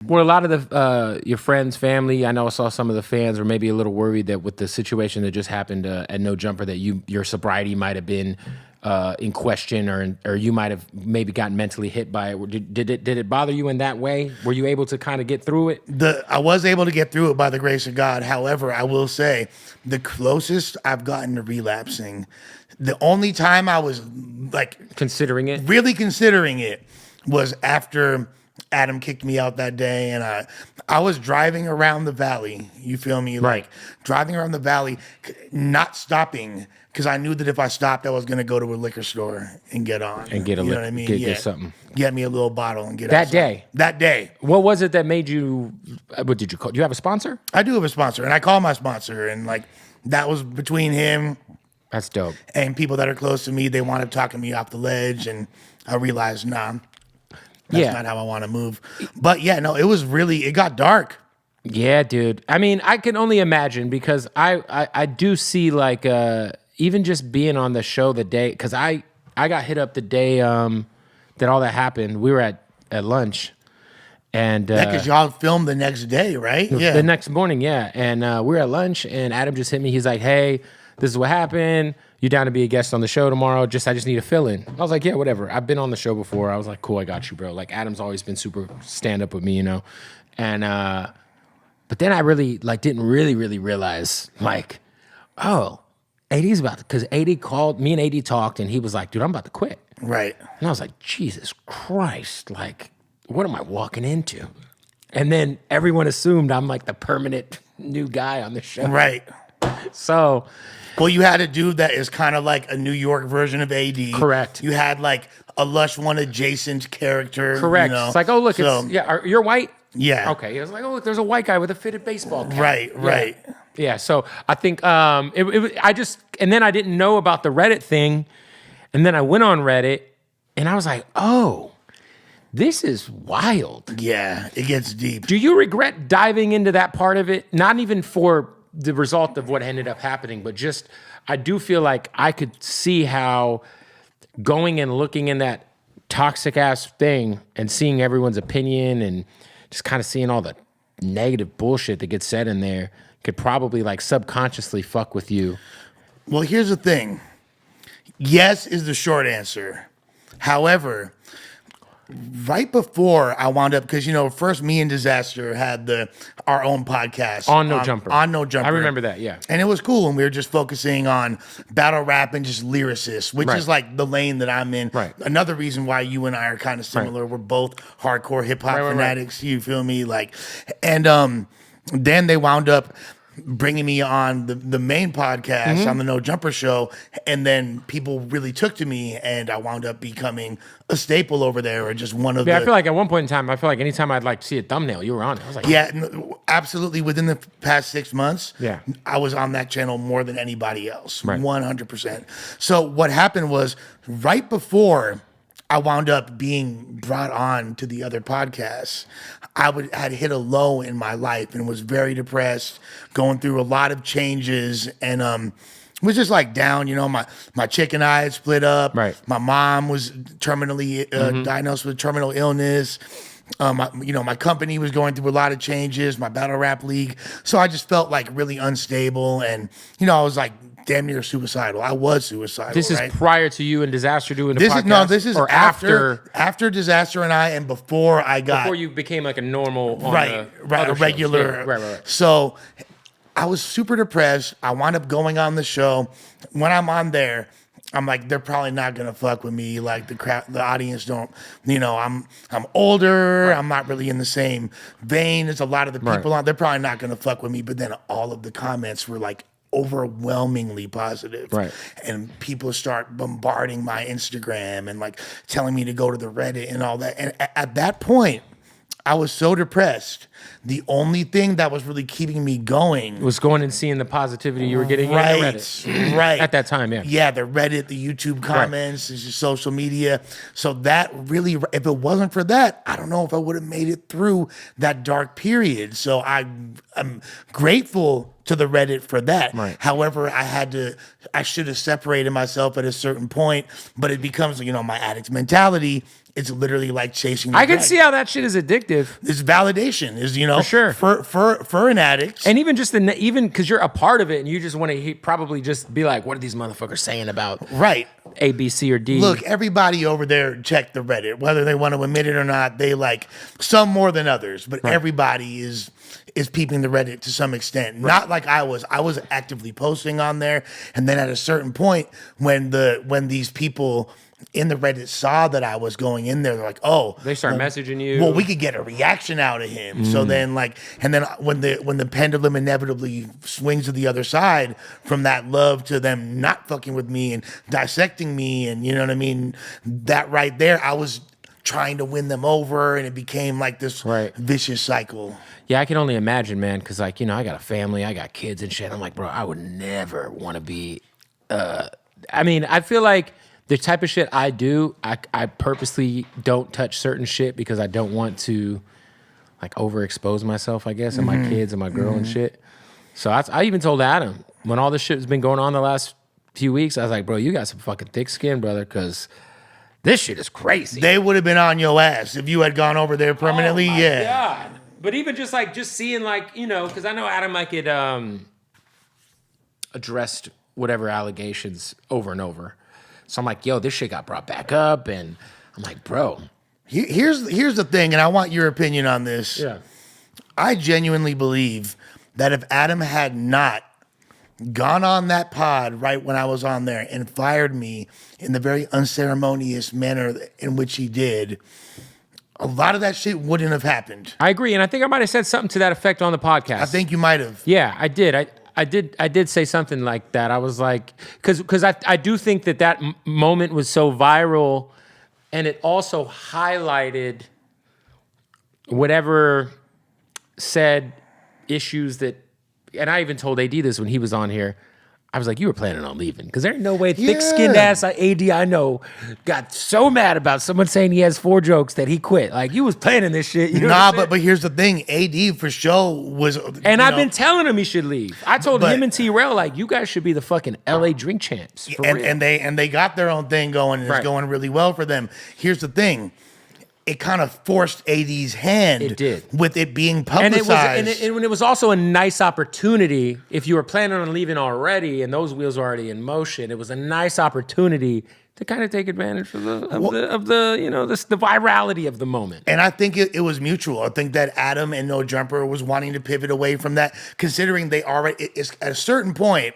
Were a lot of the your friends, family, I know I saw some of the fans were maybe a little worried that with the situation that just happened at No Jumper that your sobriety might have been in question or you might have maybe gotten mentally hit by it. Did it bother you in that way? Were you able to kind of get through it? I was able to get through it by the grace of God. However, I will say the closest I've gotten to relapsing, the only time I was like Considering it? really considering it was after Adam kicked me out that day, and I was driving around the valley. You feel me? Right. Like driving around the valley, not stopping because I knew that if I stopped, I was going to go to a liquor store and get on And get a you know lick- what I mean? get something. Get me a little bottle and get That outside. day? That day. What was it that made you, what did you call, do you have a sponsor? I do have a sponsor, and I call my sponsor, and like that was between him That's dope. and people that are close to me. They wanted talking me off the ledge, and I realized, nah, that's Yeah. not how I want to move. But yeah, no, it got dark. Yeah, dude. I mean, I can only imagine because I do see like even just being on the show the day because I got hit up the day that all that happened. We were at lunch and Because y'all filmed the next day, right? Yeah. the next morning, yeah. And we were at lunch and Adam just hit me. He's like, "Hey, this is what happened. You down to be a guest on the show tomorrow? I just need a fill in." I was like, "Yeah, whatever. I've been on the show before." I was like, "Cool, I got you, bro." Like Adam's always been super stand up with me, you know. And but then I really didn't really realize like, oh, AD's about to, because AD called me and AD talked and he was like, "Dude, I'm about to quit." Right. And I was like, Jesus Christ, like, what am I walking into? And then everyone assumed I'm like the permanent new guy on the show. Right. So Well, you had a dude that is kind of like a New York version of AD. Correct. You had like a Lush One adjacent character. correct. You know? It's like, oh look, So, you're white. yeah. Okay. It was like, oh look, there's a white guy with a fitted baseball cap. Right. Yeah. Right. Yeah. So I think and then I didn't know about the Reddit thing, and then I went on Reddit, and I was like, oh, this is wild. Yeah. It gets deep. Do you regret diving into that part of it? Not even for the result of what ended up happening, but just I do feel like I could see how going and looking in that toxic ass thing and seeing everyone's opinion and just kind of seeing all the negative bullshit that gets said in there could probably like subconsciously fuck with you. Well, here's the thing. Yes is the short answer. However, right before I wound up, because first me and Disaster had our own podcast On No Jumper. On No Jumper. I remember that, yeah. And it was cool, and we were just focusing on battle rap and just lyricists, which Right. is like the lane that I'm in. Right. Another reason why you and I are kind of similar. We're both hardcore hip hop Right. fanatics. You feel me? And then they wound up bringing me on the main podcast Mm-hmm. on the No Jumper show, and then people really took to me, and I wound up becoming a staple over there, or just one of Yeah, the. I feel like at one point in time, anytime I'd like see a thumbnail, you were on it. I was like, Yeah, absolutely. Within the past 6 months, Yeah. I was on that channel more than anybody else, Right. 100%. So what happened was right before I wound up being brought on to the other podcasts, had hit a low in my life and was very depressed, going through a lot of changes, and was just like down. My chick and I had split up. Right. My mom was terminally diagnosed with terminal illness. My company was going through a lot of changes, my battle rap league. So I just felt like really unstable, and I was like damn near suicidal. I was suicidal. this is right? prior to you and Disaster doing the podcast? This is or after Disaster and I, and before I got before you became like a normal on right, the other a shows. regular. Yeah, right. So I was super depressed. I wound up going on the show. When I'm on there, I'm like, they're probably not gonna fuck with me. Like the audience don't. I'm older. Right. I'm not really in the same vein as a lot of the people on. They're probably not gonna fuck with me. But then all of the comments were like overwhelmingly positive. Right. And people start bombarding my Instagram and like telling me to go to the Reddit and all that. And at that point, I was so depressed. The only thing that was really keeping me going Was going and seeing the positivity you were getting in the Reddit. right. At that time, yeah. Yeah, the Reddit, the YouTube comments, it's just social media. So that really, if it wasn't for that, I don't know if I would have made it through that dark period. So I'm grateful to the Reddit for that. Right. However, I should have separated myself at a certain point, but it becomes, my addict mentality. It's literally like chasing. I can see how that shit is addictive. It's validation, for sure. for an addict, and even just even because you're a part of it, and you just want to probably just be like, "What are these motherfuckers saying about A, B, C, or D?" Look, everybody over there check the Reddit, whether they want to admit it or not. They like some more than others, but everybody is peeping the Reddit to some extent. Not like I was. I was actively posting on there, and then at a certain point, when these people in the Reddit saw that I was going in there, they're like, "Oh," they start messaging you. Well, we could get a reaction out of him. So then, and then when the pendulum inevitably swings to the other side from that love to them not fucking with me and dissecting me, and you know what I mean, that right there, I was trying to win them over, and it became like this vicious cycle. Yeah, I can only imagine, man, because I got a family, I got kids and shit. I'm like, bro, I would never want to be. I feel like the type of shit I do, I purposely don't touch certain shit because I don't want to like overexpose myself, I guess, and my kids and my girl and shit. So I even told Adam when all this shit has been going on the last few weeks, I was like, bro, you got some fucking thick skin, brother, because this shit is crazy. They would have been on your ass if you had gone over there permanently. Oh my God. But even just seeing because I know Adam had addressed whatever allegations over and over. So I'm like, yo, this shit got brought back up, and I'm like, bro. Here's the thing, and I want your opinion on this. Yeah. I genuinely believe that if Adam had not gone on that pod right when I was on there and fired me in the very unceremonious manner in which he did, a lot of that shit wouldn't have happened. I agree, and I think I might have said something to that effect on the podcast. I think you might have. Yeah, I did. I did say something like that. I was like, because I do think that moment was so viral, and it also highlighted whatever said issues that, and I even told AD this when he was on here. I was like, you were planning on leaving because there ain't no way thick-skinned ass AD I know got so mad about someone saying he has 4 jokes that he quit. Like, you was planning this shit. You know but here's the thing. AD for sure was... And I've been telling him he should leave. I told him and t-rell, like, you guys should be the fucking LA drink champs. And they got their own thing going, and it's going really well for them. Here's the thing. It kind of forced AD's hand. It did. With it being publicized. And it was also a nice opportunity. If you were planning on leaving already and those wheels were already in motion, it was a nice opportunity to kind of take advantage of the virality of the moment. And I think it was mutual. I think that Adam and No Jumper was wanting to pivot away from that, considering they already, at a certain point,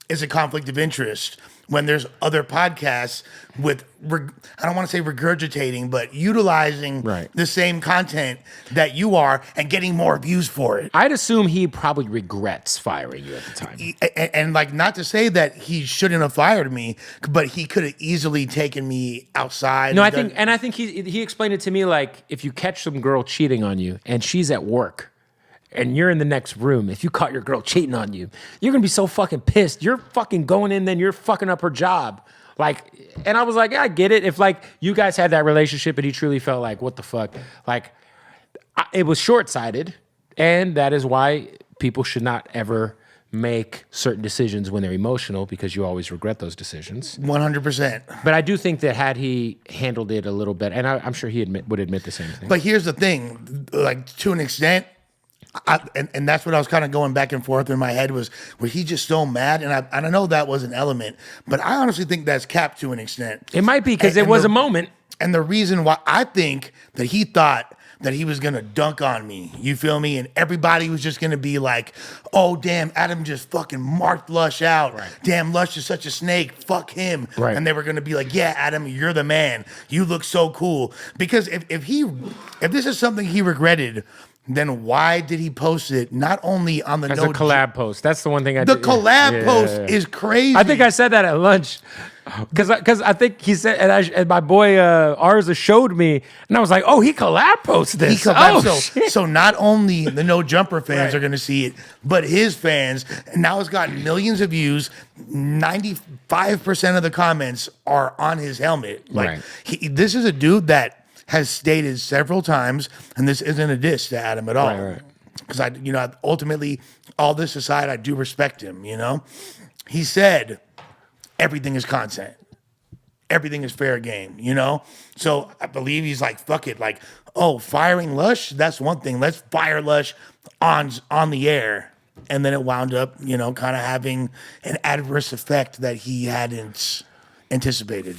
is a conflict of interest when there's other podcasts with, I don't want to say regurgitating, but utilizing the same content that you are and getting more views for it. I'd assume he probably regrets firing you at the time. And like, not to say that he shouldn't have fired me, but he could have easily taken me outside. No, I think he explained it to me like, if you catch some girl cheating on you and she's at work, and you're in the next room, if you caught your girl cheating on you, you're gonna be so fucking pissed. You're fucking going in, then you're fucking up her job. Like, and I was like, yeah, I get it. If like you guys had that relationship and he truly felt like, what the fuck? Like, it was short-sighted, and that is why people should not ever make certain decisions when they're emotional, because you always regret those decisions. 100%. But I do think that had he handled it a little better, and I'm sure he would admit the same thing. But here's the thing, like, to an extent, and that's what I was kind of going back and forth in my head was he just so mad? And I know that was an element, but I honestly think that's capped to an extent. It might be because it was a moment. And the reason why I think that he thought that he was going to dunk on me, you feel me? And everybody was just going to be like, oh, damn, Adam just fucking marked Lush out. Right. Damn, Lush is such a snake. Fuck him. Right. And they were going to be like, yeah, Adam, you're the man. You look so cool. Because if this is something he regretted, then why did he post it not only on the... As a collab post. That's the one thing I did. The collab post is crazy. I think I said that at lunch. Because I think he said... And my boy Arza showed me, and I was like, oh, he collab posted this. So not only the No Jumper fans are going to see it, but his fans. And now it's got millions of views. 95% of the comments are on his helmet. Like, this is a dude that has stated several times, and this isn't a diss to Adam at all. because ultimately, all this aside, I do respect him, He said, everything is content. Everything is fair game, So I believe he's like, fuck it. Like, oh, firing Lush, that's one thing. Let's fire Lush on the air. And then it wound up, kind of having an adverse effect that he hadn't anticipated.